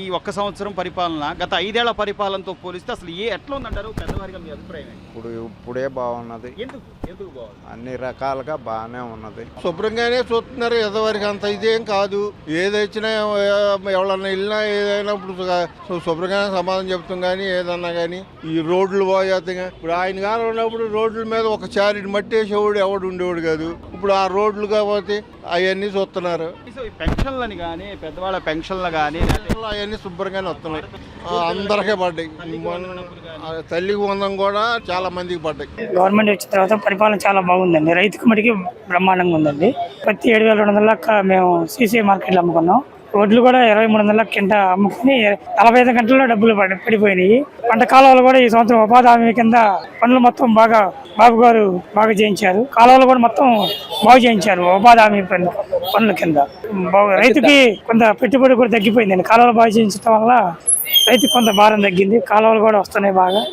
ఈ ఒక్క సంవత్సరం పరిపాలన గత 5 ఏళ్ల పరిపాలనతో పోలిస్తే అసలు ఎట్లా ఉందంటారు పెద్దవారిగా మీ అభిప్రాయం ఏంటి? ఇప్పుడే బాగున్నది. ఎందుకు బాగుంది? అన్ని రకాలుగా బాగానే ఉన్నది. శుభ్రంగానే చూస్తున్నారు. ఎదవరికి అంత ఇదేం కాదు. ఏదొచ్చినా ఎవరన్నా వెళ్ళినా ఏదైనా ఇప్పుడు శుభ్రంగానే సమాధానం చెప్తాం. కానీ ఏదన్నా కానీ ఈ రోడ్లు పోయేద్దాం. ఇప్పుడు ఆయన కానీ ఉన్నప్పుడు రోడ్ల మీద ఒక చారిటి మట్టి వేసేవాడు ఎవడు ఉండేవాడు కాదు. ఇప్పుడు ఆ రోడ్లు కాబట్టి అవన్నీ చూస్తున్నారు. పెన్షన్లని కానీ పెద్దవాళ్ళ పెన్షన్లు కానీ అవన్నీ శుభ్రంగానే వస్తున్నాయి. అందరికీ పడ్డాయి. తల్లికి వందం కూడా చాలా మందికి పడ్డాయి. గవర్నమెంట్ వచ్చిన తర్వాత పరిపాలన చాలా బాగుందండి. రైతుకు మటుకి బ్రహ్మాండంగా ఉందండి. ప్రతి 7,200 మేము సీసీ మార్కెట్లో అమ్ముకున్నాం. వడ్లు కూడా 2300 కింద అమ్ముకుని 45 గంటల్లో డబ్బులు పడిపోయినాయి. పంట కాలువలు కూడా ఈ సంవత్సరం ఉపాధి హామీ కింద పనులు మొత్తం బాబు గారు బాగా చేయించారు. కాలువలు కూడా మొత్తం బాగు చేయించారు ఉపాధి హామీ పనుల కింద. రైతుకి కొంత పెట్టుబడి కూడా తగ్గిపోయిందండి. కాలువలు బాగా చేయించడం వల్ల రైతుకి కొంత భారం తగ్గింది. కాలువలు కూడా వస్తున్నాయి బాగా.